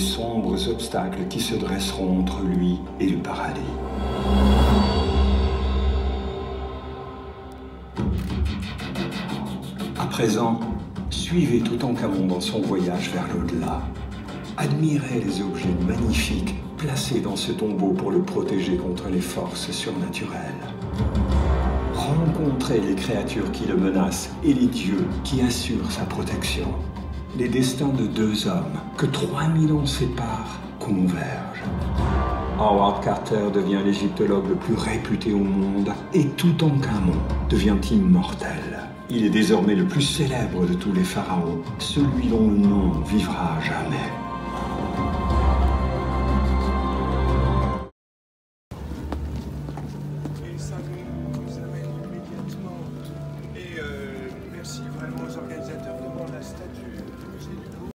sombres obstacles qui se dresseront entre lui et le paradis. À présent, suivez Toutankhamon dans son voyage vers l'au-delà. Admirez les objets magnifiques placés dans ce tombeau pour le protéger contre les forces surnaturelles. Rencontrez les créatures qui le menacent et les dieux qui assurent sa protection. Les destins de deux hommes, que 3000 ans séparent, convergent. Howard Carter devient l'égyptologue le plus réputé au monde et Toutankhamon devient immortel. Il est désormais le plus célèbre de tous les pharaons, celui dont le nom vivra à jamais. Et ça nous amène immédiatement. Et merci vraiment aux organisateurs devant la statue du musée du Louvre.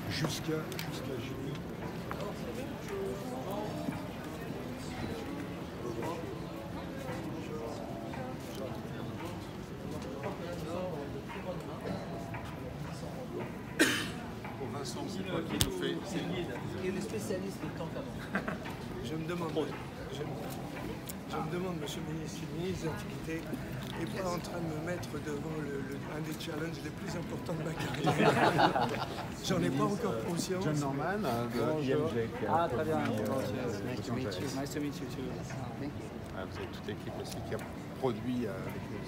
Jusqu'à Julie. Vincent, c'est toi qui nous fait. Il est le spécialiste de Toutankhamon. Je me demande, monsieur le ministre, si le ministre des Antiquités n'est pas en train de me mettre devant un des challenges les plus importants de ma carrière. J'en ai pas encore conscience. John Norman, de IMG. Ah, très bien. Nice to meet you. Nice to meet you too. Thank you. Vous avez toute l'équipe aussi qui a produit avec nous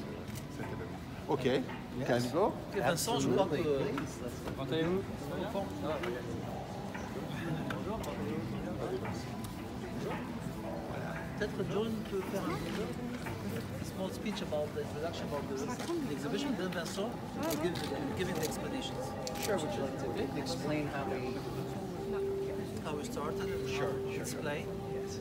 cet événement. Ok, can go? Vincent, je crois que... Comment allez-vous? Peut-être John peut faire un small speech about the introduction about the exhibition, then Vincent will give the explanations. Sure, would you like to explain how we started and Sure. explain? Yes.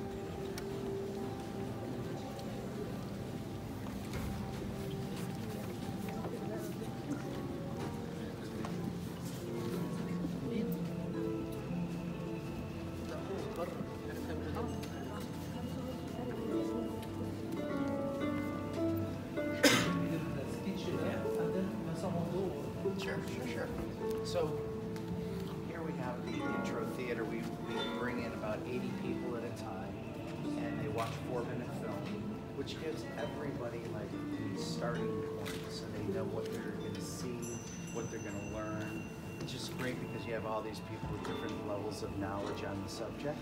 Sure. So here we have the intro theater. We bring in about 80 people at a time, and they watch 4-minute film, which gives everybody like the starting point, so they know what they're going to see, what they're going to learn. It's just great because you have all these people with different levels of knowledge on the subject.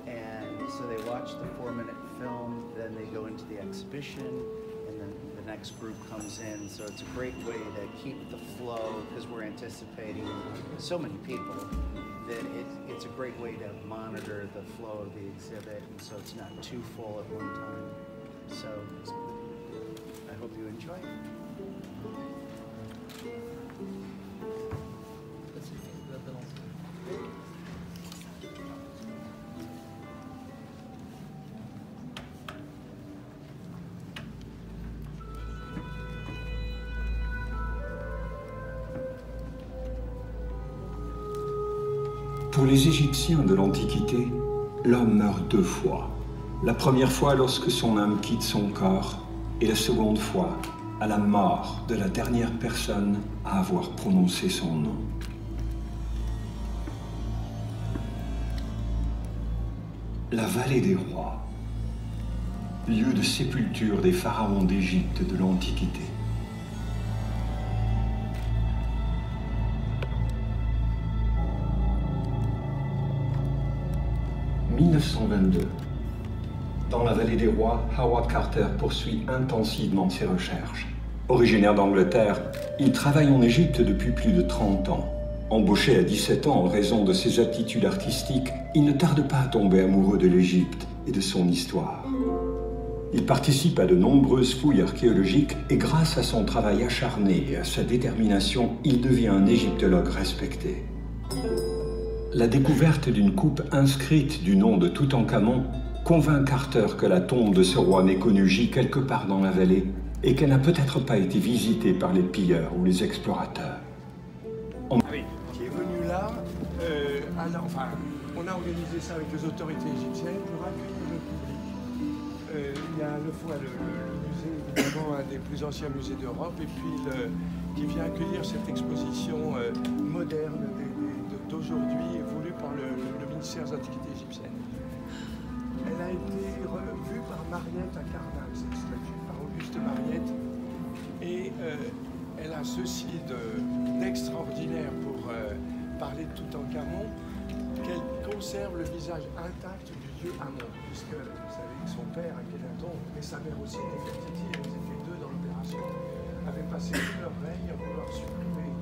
And so they watch the 4-minute film, then they go into the exhibition, and then the next group comes in. So it's a great way to keep the flow, because we're anticipating so many people that it's a great way to monitor the flow of the exhibit, and so it's not too full at one time. So I hope you enjoy it. Pour les Égyptiens de l'Antiquité, l'homme meurt 2 fois. La première fois lorsque son âme quitte son corps, et la seconde fois à la mort de la dernière personne à avoir prononcé son nom. La vallée des rois, lieu de sépulture des pharaons d'Égypte de l'Antiquité. « 1922. Dans la vallée des rois, Howard Carter poursuit intensivement ses recherches. Originaire d'Angleterre, il travaille en Égypte depuis plus de 30 ans. Embauché à 17 ans en raison de ses aptitudes artistiques, il ne tarde pas à tomber amoureux de l'Égypte et de son histoire. Il participe à de nombreuses fouilles archéologiques et grâce à son travail acharné et à sa détermination, il devient un égyptologue respecté. La découverte d'une coupe inscrite du nom de Toutankhamon convainc Carter que la tombe de ce roi méconnu gît quelque part dans la vallée et qu'elle n'a peut-être pas été visitée par les pilleurs ou les explorateurs. Qui est venu là organisé ça avec les autorités égyptiennes pour accueillir le public. Il y a à la fois le musée, évidemment, un des plus anciens musées d'Europe, et puis qui vient accueillir cette exposition moderne d'aujourd'hui, voulue par le ministère des Antiquités égyptiennes. Elle a été revue par Mariette à Karnak, cette statue, par Auguste Mariette, et elle a ceci d'extraordinaire pour parler de Toutankhamon, qu'elle conserve le visage intact du dieu Amon, puisque vous savez que son père, Akhenaton, et sa mère aussi, Néfertiti, elles étaient deux dans l'opération, avaient passé tout leur règne à vouloir supprimer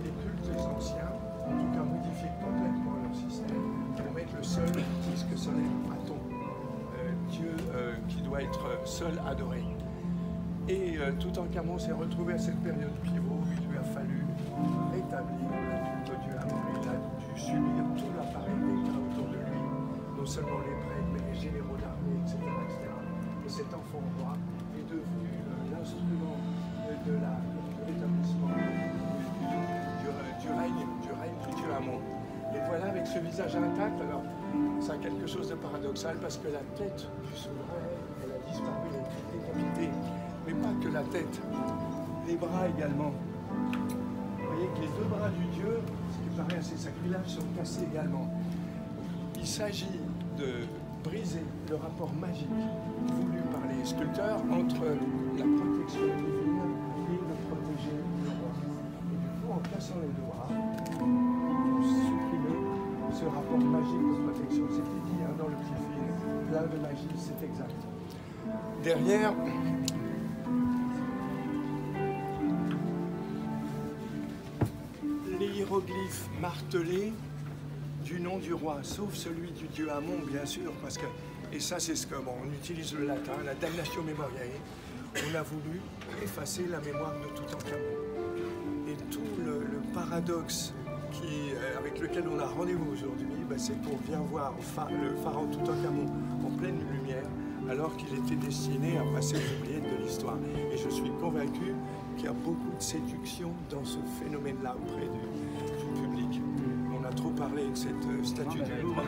les cultes anciens, en tout cas modifier complètement leur système, pour mettre le seul, puisque ce n'est Aton, Dieu qui doit être seul adoré. Et Toutankhamon s'est retrouvé à cette période pivot où il lui a fallu rétablir la culte au dieu Amon. Il a dû subir tout l'appareil d'État autour de lui, non seulement les prêtres, mais les généraux d'armée, etc., etc. Et cet enfant roi est devenu l'instrument de l'établissement du règne du dieu Amon. Et voilà, avec ce visage intact, alors ça a quelque chose de paradoxal parce que la tête du souverain, elle a disparu, elle a été décapitée. Mais pas que la tête, les bras également. Vous voyez que les deux bras du dieu, ce qui paraît assez sacrilège, sont cassés également. Il s'agit de briser le rapport magique voulu par les sculpteurs entre la protection divine et le protégé du roi. Et du coup, en cassant les deux bras, vous supprimez ce rapport magique de protection. C'était dit dans le petit film, plein de magie, c'est exact. Derrière, les hiéroglyphes martelés du nom du roi, sauf celui du dieu Amon, bien sûr, parce que, et ça c'est ce que, bon, on utilise le latin, la damnatio memoriae, on a voulu effacer la mémoire de Toutankhamon. Et tout le paradoxe avec lequel on a rendez-vous aujourd'hui, ben, c'est qu'on vient voir le pharaon Toutankhamon en pleine lumière, alors qu'il était destiné à passer aux oubliettes de l'histoire. Et je suis convaincu qu'il y a beaucoup de séduction dans ce phénomène-là auprès du public. On a trop parlé de cette statue du Louvre.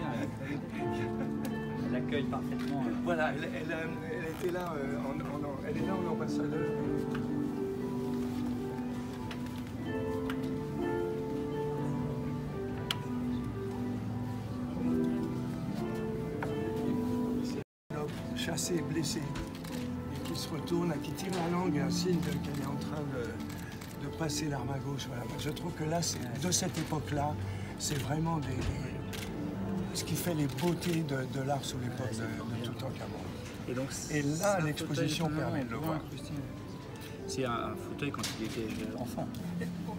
Elle accueille parfaitement. Voilà, elle était là, elle est là en ambassadeur. Chassé, blessé, et qui se retourne, qui tire la langue, un signe qu'elle est en train de passer l'arme à gauche. Voilà. Je trouve que là, de cette époque-là, c'est vraiment ce qui fait les beautés de l'art sous l'époque de Toutankhamon. Et là, l'exposition permet de le voir. C'est un fauteuil quand il était enfant.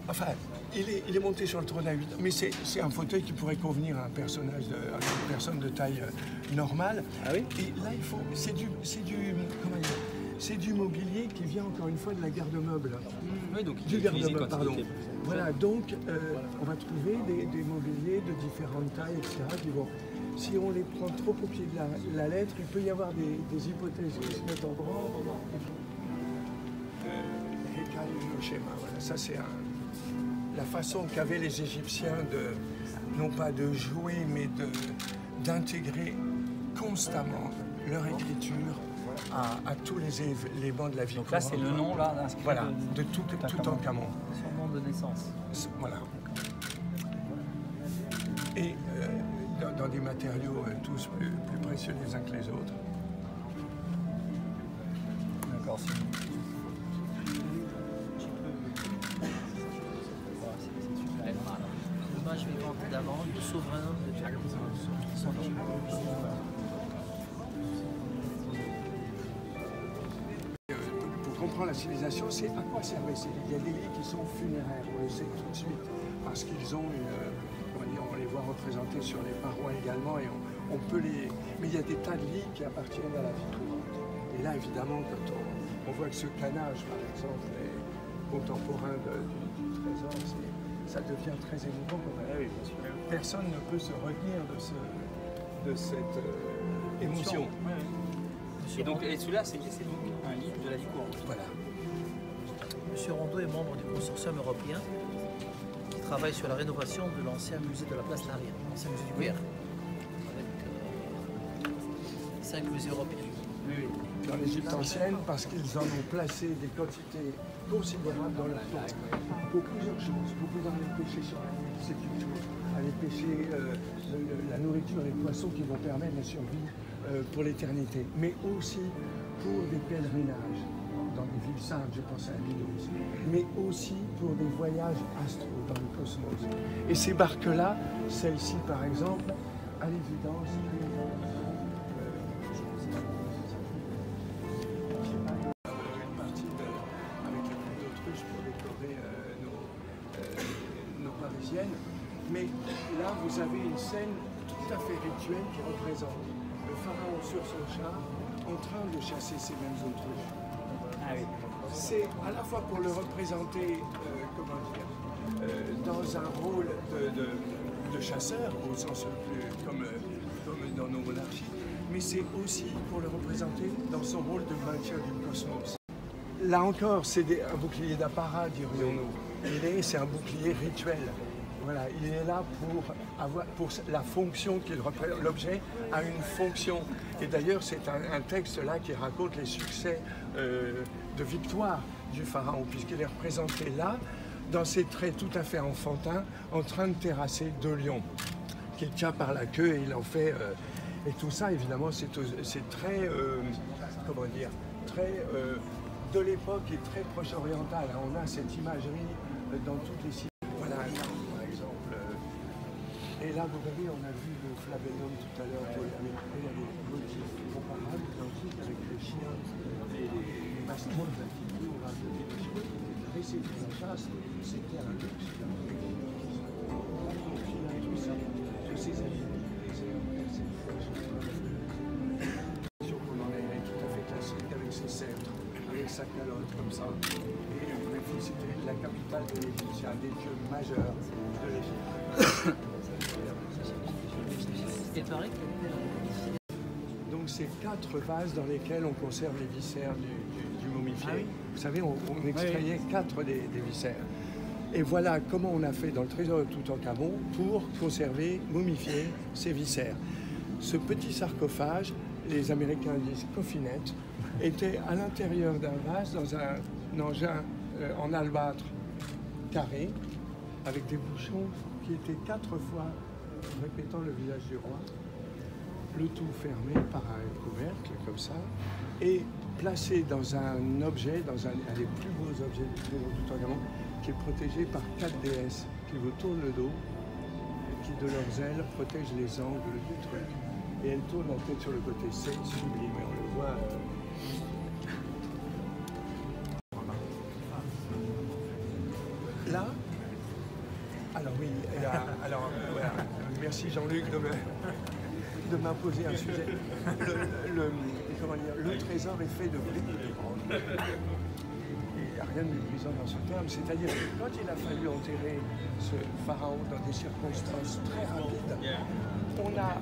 Enfin, il est monté sur le trône à 8 ans, mais c'est un fauteuil qui pourrait convenir à un personnage, à une personne de taille normale. Ah oui? Et là, c'est du mobilier qui vient encore une fois de la garde-meuble. Oui, donc du garde-meuble, pardon. Était... Voilà, donc on va trouver des mobiliers de différentes tailles, etc. qui vont, si on les prend trop au pied de la lettre, il peut y avoir des hypothèses qui se mettent en branle. Le schéma, voilà. Ça c'est la façon qu'avaient les Égyptiens non pas de jouer, mais d'intégrer constamment leur écriture à tous les éléments de la vie. Donc là c'est le nom là inscrit. Voilà, de Toutankhamon. Son nom de naissance. Voilà. Et dans des matériaux tous plus précieux les uns que les autres. D'accord. L'image vivante d'Amon, du souverain de son Pour comprendre la civilisation, c'est à quoi servait ces lits. Il y a des lits qui sont funéraires, on le sait tout de suite, parce qu'ils ont on les voit représentés sur les parois également, et on peut les... Mais il y a des tas de lits qui appartiennent à la vie courante. Et là, évidemment, quand on voit que ce canage, par exemple, est contemporain du trésor, ça devient très émouvant. Personne ne peut se retenir de cette émotion. Et donc, celui-là, c'est donc un livre de la vie courante. Voilà. Monsieur Rondeau est membre du consortium européen qui travaille sur la rénovation de l'ancien musée de la place Tahrir, l'ancien musée du Caire. 5 musées européens. Oui, dans l'Égypte ancienne, parce qu'ils en ont placé des quantités considérables dans leur tombe. Pour plusieurs choses. Pour pouvoir aller pêcher sur la île, c'est une chose. Aller pêcher la nourriture, les poissons qui vont permettre la survie pour l'éternité. Mais aussi pour des pèlerinages dans des villes saintes, je pense à Abydos. Mais aussi pour des voyages astraux dans le cosmos. Et ces barques-là, celle-ci par exemple, à l'évidence, mais là, vous avez une scène tout à fait rituelle qui représente le pharaon sur son char en train de chasser ces mêmes autruches. Ah oui. C'est à la fois pour le représenter, comment dire, dans un rôle de chasseur, au sens plus comme dans nos monarchies, mais c'est aussi pour le représenter dans son rôle de maintien du cosmos. Là encore, c'est un bouclier d'apparat, dirions-nous. C'est un bouclier rituel. Voilà, il est là pour la fonction qu'il représente. L'objet a une fonction. Et d'ailleurs, c'est un texte là qui raconte les succès de victoire du pharaon, puisqu'il est représenté là, dans ses traits tout à fait enfantins, en train de terrasser 2 lions, qu'il tient par la queue et il en fait. Et tout ça, évidemment, c'est très, comment dire, très de l'époque et très proche-orientale. On a cette imagerie dans toutes les cités. Voilà. Et là, vous voyez, on a vu le flabellum tout à l'heure, avec des motifs comparables, identiques avec les chiens et les mastodontes d'Antiquité, on va donner les chiens. Mais c'est une chasse, c'était un luxe. De ces animaux, qu'on en est tout à fait classique avec ses sceptres, avec sa calotte comme ça. Et Memphis, c'était la capitale de l'Égypte, c'est un des dieux majeurs de l'Égypte. Donc c'est 4 vases dans lesquels on conserve les viscères du momifié. Ah oui. Vous savez, on extrayait 4 des viscères. Et voilà comment on a fait dans le trésor de Toutankhamon pour conserver, momifier ces viscères. Ce petit sarcophage, les Américains disent coffinette, était à l'intérieur d'un vase dans un engin en albâtre carré avec des bouchons qui étaient 4 fois répétant le visage du roi, le tout fermé par un couvercle comme ça, et placé dans un objet, dans un des plus beaux objets du trésor de Toutankhamon, qui est protégé par 4 déesses qui vous tournent le dos, et qui de leurs ailes protègent les angles du truc. Et elles tournent la tête sur le côté, c'est sublime, et on le voit. Là, alors oui, alors voilà, merci Jean-Luc de m'imposer un sujet. Le trésor est fait de briques de bronze. Il n'y a rien de méprisant dans ce terme, c'est-à-dire que quand il a fallu enterrer ce pharaon dans des circonstances très rapides, on a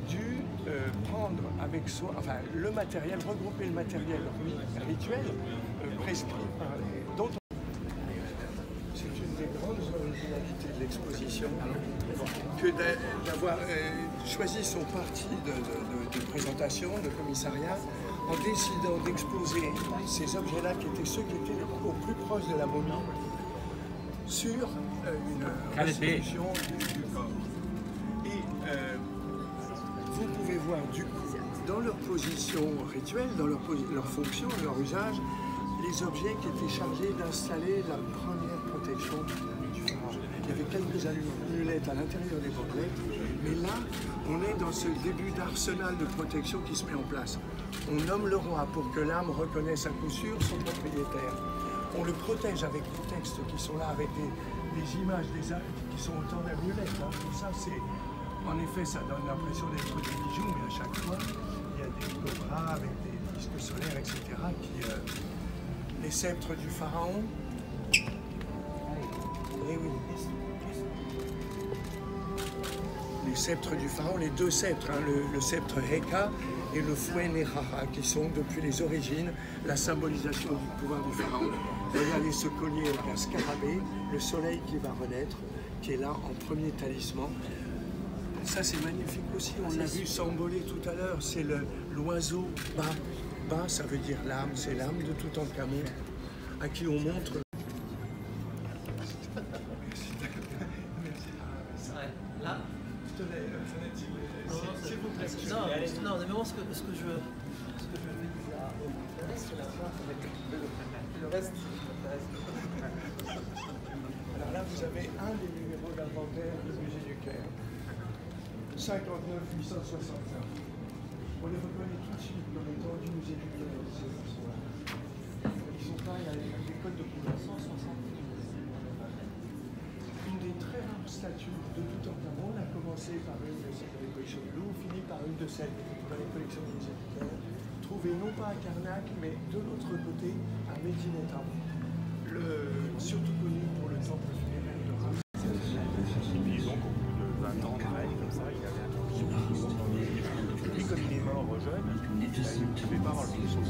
dû prendre avec soi, enfin le matériel, regrouper le matériel rituel prescrit par d'autres. C'est une des grandes originalités de l'exposition que d'avoir choisi son parti de présentation, de commissariat, en décidant d'exposer ces objets-là qui étaient ceux qui étaient au plus proche de la momie sur une restitution du corps. Et vous pouvez voir du coup, dans leur position rituelle, dans leur fonction, leur usage, les objets qui étaient chargés d'installer la première protection du pharaon. Il y avait quelques amulettes à l'intérieur des bandelettes, mais là, on est dans ce début d'arsenal de protection qui se met en place. On nomme le roi pour que l'âme reconnaisse à coup sûr son propriétaire. On le protège avec des textes qui sont là, avec des images qui sont autant d'amulettes. Hein. Tout ça, c'est... En effet, ça donne l'impression d'être des bijoux, mais à chaque fois, il y a des cobras avec des disques solaires, etc. Les sceptres du pharaon. Eh oui. Les sceptres du pharaon, les 2 sceptres, hein, le sceptre Heka et le fouet Nehara, qui sont depuis les origines la symbolisation du pouvoir du pharaon. Regardez ce collier avec un scarabée, le soleil qui va renaître, qui est là en premier talisman. Ça c'est magnifique aussi, on l'a vu s'envoler tout à l'heure, c'est l'oiseau Ba. Ba, ça veut dire l'âme, c'est l'âme de Toutankhamon, à qui on montre. Là. S'il vous plaît. Non, mais moi ce que je veux dire, c'est la fin, le reste. Alors là, vous avez un des numéros d'inventaire du musée du Caire. 59 869. On les reconnaît tout de suite comme étant du musée du Caire. Ils sont là, il y a des codes de couleur. 160. Une des très rares statues de Toutankhamon a commencé par une de celles de la collection du Louvre, finit par une de celles dans les collections du musée du Caire, trouvée non pas à Karnak, mais de l'autre côté, à Medinet Haram. Surtout connu pour le temple funéraire de Ram. Et donc, au bout de 20 ans de règne, comme ça, il avait un tout petit peu. Lui, comme il est mort jeune, il ne pouvait pas enlever son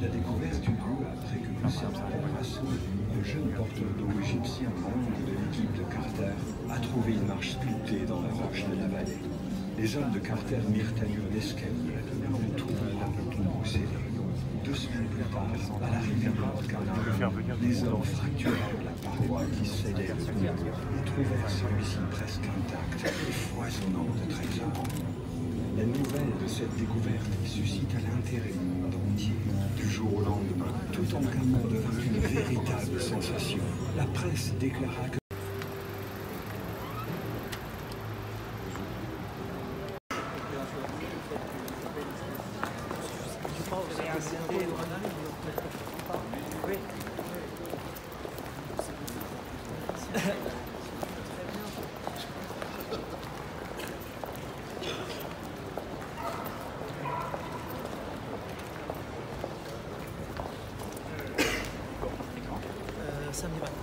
La découverte eut lieu après que le cerveau poisson, un jeune porteur d'eau égyptien membre de l'équipe de Carter, a trouvé une marche sculptée dans la roche de la vallée. Les hommes de Carter mirent à nu un escalier autour d'un tombeau scellé. 2 semaines plus tard, à l'arrivée de Carnaval, les hommes fracturèrent la paroi qui scellait le mur et trouvèrent celui-ci presque intact et foisonnant de trésors. La nouvelle de cette découverte suscita l'intérêt du monde entier. Du jour au lendemain, Toutankhamon devint une véritable sensation. La presse déclara que samedi matin.